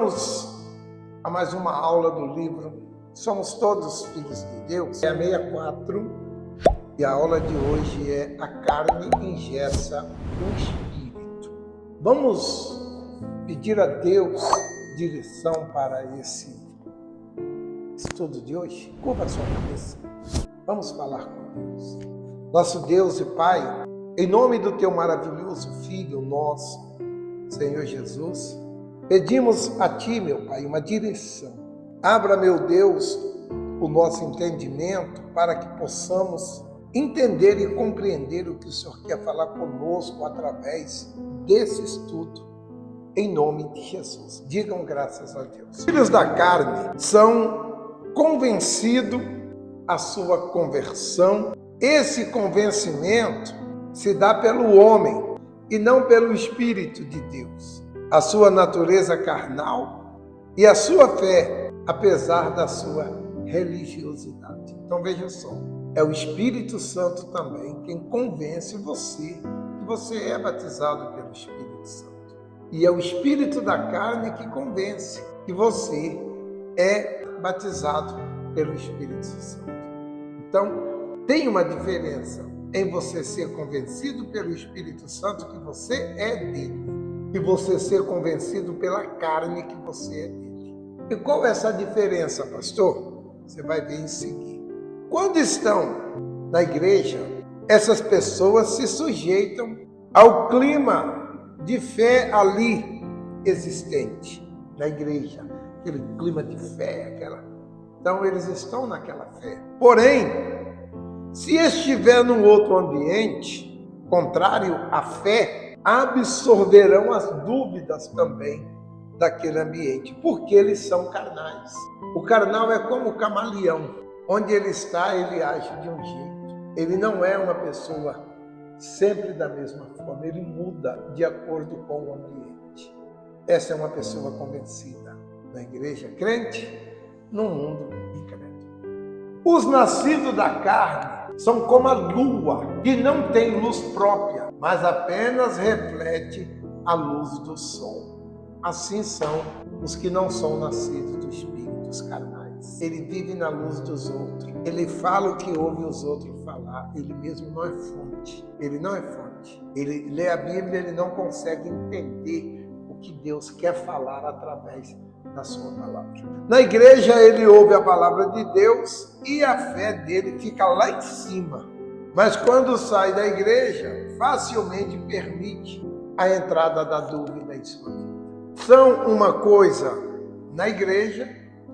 Vamos a mais uma aula do livro Somos Todos Filhos de Deus. É a 64 e a aula de hoje é A Carne Engessa o Espírito. Vamos pedir a Deus direção para esse estudo de hoje? Curva a sua cabeça. Vamos falar com Deus. Nosso Deus e Pai, em nome do Teu maravilhoso Filho, nosso Senhor Jesus, pedimos a Ti, meu Pai, uma direção. Abra, meu Deus, o nosso entendimento para que possamos entender e compreender o que o Senhor quer falar conosco através desse estudo, em nome de Jesus. Digam graças a Deus. Filhos da carne são convencidos a sua conversão. Esse convencimento se dá pelo homem e não pelo Espírito de Deus. A sua natureza carnal e a sua fé, apesar da sua religiosidade. Então veja só, é o Espírito Santo também quem convence você que você é batizado pelo Espírito Santo. E é o espírito da carne que convence que você é batizado pelo Espírito Santo. Então, tem uma diferença em você ser convencido pelo Espírito Santo que você é dele e você ser convencido pela carne que você é dele. E qual é essa diferença, pastor? Você vai ver em seguida. Quando estão na igreja, essas pessoas se sujeitam ao clima de fé ali existente na igreja, aquele clima de fé, Então eles estão naquela fé. Porém, se estiver num outro ambiente contrário à fé, absorverão as dúvidas também daquele ambiente, porque eles são carnais. O carnal é como o camaleão. Onde ele está, ele age de um jeito. Ele não é uma pessoa sempre da mesma forma, ele muda de acordo com o ambiente. Essa é uma pessoa convencida na igreja crente, no mundo incrédulo. Os nascidos da carne são como a lua, que não tem luz própria, mas apenas reflete a luz do sol. Assim são os que não são nascidos do Espírito, os carnais. Ele vive na luz dos outros. Ele fala o que ouve os outros falar. Ele mesmo não é fonte. Ele não é fonte. Ele lê a Bíblia, ele não consegue entender o que Deus quer falar através da sua palavra. Na igreja ele ouve a palavra de Deus e a fé dele fica lá em cima. Mas quando sai da igreja, facilmente permite a entrada da dúvida em sua vida. São uma coisa na igreja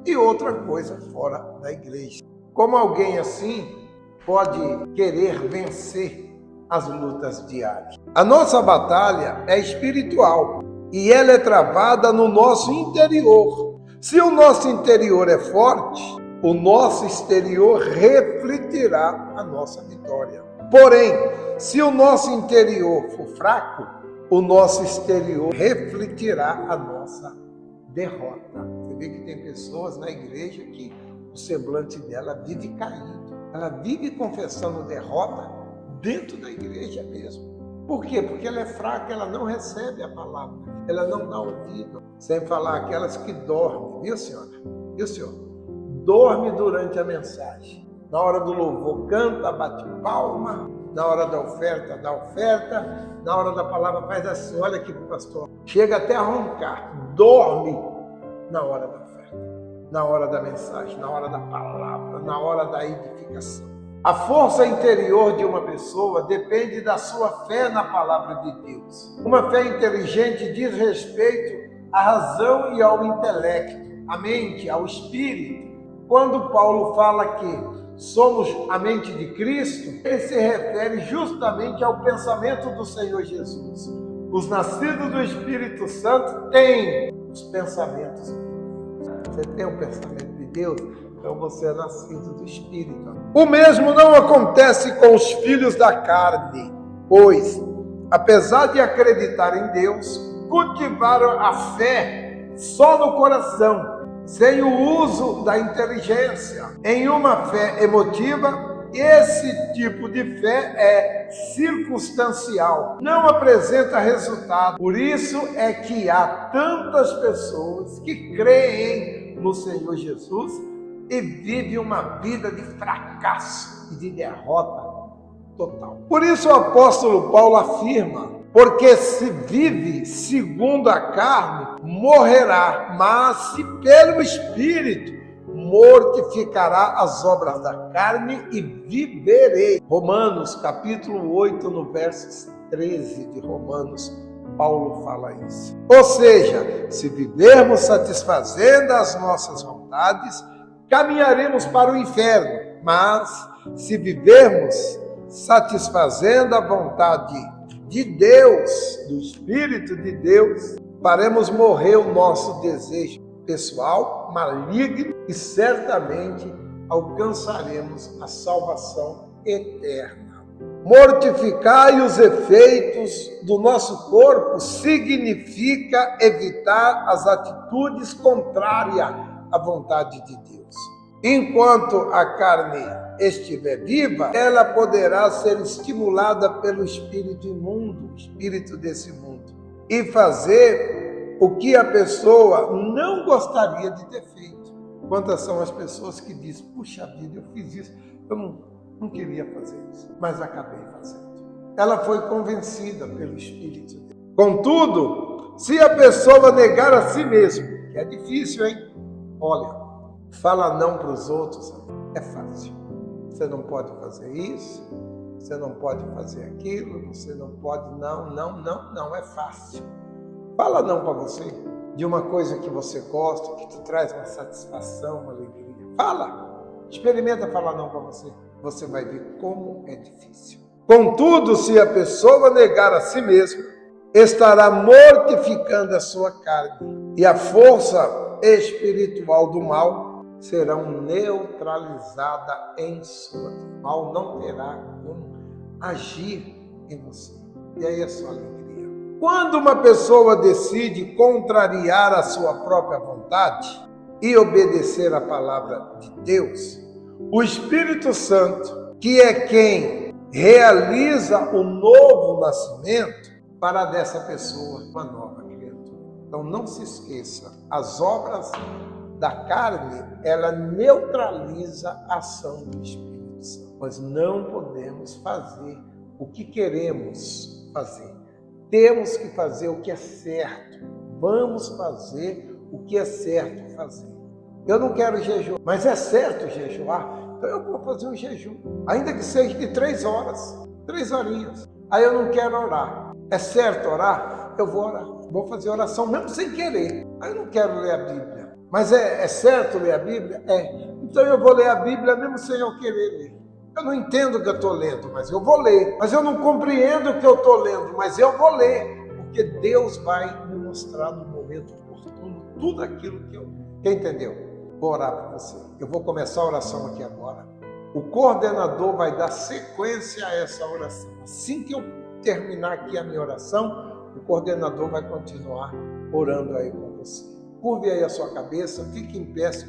e outra coisa fora da igreja. Como alguém assim pode querer vencer as lutas diárias? A nossa batalha é espiritual e ela é travada no nosso interior. Se o nosso interior é forte, o nosso exterior refletirá a nossa vitória. Porém, se o nosso interior for fraco, o nosso exterior refletirá a nossa derrota. Você vê que tem pessoas na igreja que o semblante dela vive caído. Ela vive confessando derrota dentro da igreja mesmo. Por quê? Porque ela é fraca, ela não recebe a palavra, ela não dá ouvido. Sem falar aquelas que dormem, viu, senhora? Viu, senhor? Dorme durante a mensagem. Na hora do louvor, canta, bate palma. Na hora da oferta, dá oferta. Na hora da palavra, faz assim, olha aqui pro pastor. Chega até a roncar. Dorme na hora da oferta, na hora da mensagem, na hora da palavra, na hora da edificação. A força interior de uma pessoa depende da sua fé na palavra de Deus. Uma fé inteligente diz respeito à razão e ao intelecto, à mente, ao espírito. Quando Paulo fala que somos a mente de Cristo, ele se refere justamente ao pensamento do Senhor Jesus. Os nascidos do Espírito Santo têm os pensamentos de Deus. Você tem o pensamento de Deus? Então você é nascido do Espírito. O mesmo não acontece com os filhos da carne, pois, apesar de acreditar em Deus, cultivaram a fé só no coração, sem o uso da inteligência, em uma fé emotiva Esse tipo de fé é circunstancial, não apresenta resultado. Por isso é que há tantas pessoas que creem no Senhor Jesus e vivem uma vida de fracasso e de derrota total. Por isso o apóstolo Paulo afirma: porque se vive segundo a carne, morrerá, mas se pelo Espírito, mortificará as obras da carne e viverei. Romanos capítulo 8, no verso 13 de Romanos, Paulo fala isso. Ou seja, se vivermos satisfazendo as nossas vontades, caminharemos para o inferno, mas se vivermos satisfazendo a vontade de Deus, do Espírito de Deus, faremos morrer o nosso desejo pessoal, maligno, e certamente alcançaremos a salvação eterna. Mortificar os efeitos do nosso corpo significa evitar as atitudes contrárias à vontade de Deus. Enquanto a carne estiver viva, ela poderá ser estimulada pelo espírito imundo, o espírito desse mundo, e fazer o que a pessoa não gostaria de ter feito. Quantas são as pessoas que dizem: puxa vida, eu fiz isso, eu não queria fazer isso, mas acabei fazendo. Ela foi convencida pelo Espírito de Deus. Contudo, se a pessoa negar a si mesma, que é difícil, hein? Olha, fala não para os outros, é fácil. Você não pode fazer isso, você não pode fazer aquilo, você não pode, não, é fácil. Fala não para você, de uma coisa que você gosta, que te traz uma satisfação, uma alegria. Fala, experimenta falar não para você. Você vai ver como é difícil. Contudo, se a pessoa negar a si mesma, estará mortificando a sua carne, e a força espiritual do mal serão neutralizada em sua vida. O mal não terá como agir em você. E aí é só alegria. Quando uma pessoa decide contrariar a sua própria vontade e obedecer a palavra de Deus, o Espírito Santo, que é quem realiza o novo nascimento, fará dessa pessoa uma nova criatura. Então não se esqueça, as obras da carne, ela neutraliza a ação do Espírito Santo. Nós não podemos fazer o que queremos fazer. Temos que fazer o que é certo. Vamos fazer o que é certo fazer. Eu não quero jejuar, mas é certo jejuar, então eu vou fazer um jejum. Ainda que seja de 3 horas, 3 horinhas. Aí eu não quero orar. É certo orar? Eu vou orar. Vou fazer oração mesmo sem querer. Aí eu não quero ler a Bíblia. Mas é certo ler a Bíblia? É. Então eu vou ler a Bíblia mesmo sem eu querer ler. Eu não entendo o que eu estou lendo, mas eu vou ler. Mas eu não compreendo o que eu estou lendo, mas eu vou ler. Porque Deus vai me mostrar no momento oportuno tudo aquilo que eu... Quem entendeu? Vou orar para você. Eu vou começar a oração aqui agora. O coordenador vai dar sequência a essa oração. Assim que eu terminar aqui a minha oração, o coordenador vai continuar orando aí com você. Curve aí a sua cabeça, fique em pé se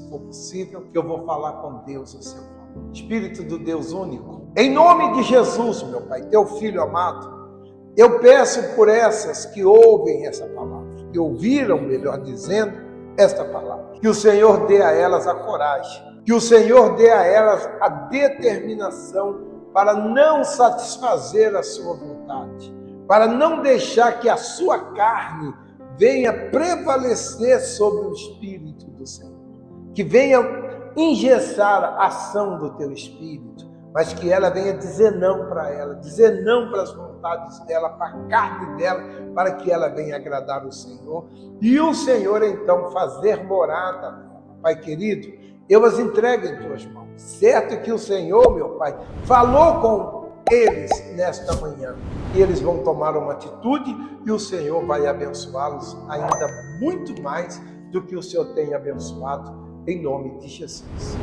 for possível, que eu vou falar com Deus ao seu nome. Espírito do Deus único, em nome de Jesus, meu Pai, teu Filho amado, eu peço por essas que ouvem essa palavra, que ouviram, melhor dizendo, esta palavra, que o Senhor dê a elas a coragem, que o Senhor dê a elas a determinação para não satisfazer a sua vontade, para não deixar que a sua carne venha prevalecer sobre o Espírito do Senhor, que venha engessar a ação do teu Espírito, mas que ela venha dizer não para ela, dizer não para as vontades dela, para a carne dela, para que ela venha agradar o Senhor, e o Senhor então fazer morada nela. Pai querido, eu as entrego em tuas mãos. Certo que o Senhor, meu Pai, falou com eles nesta manhã, e eles vão tomar uma atitude, e o Senhor vai abençoá-los ainda muito mais do que o Senhor tem abençoado, em nome de Jesus.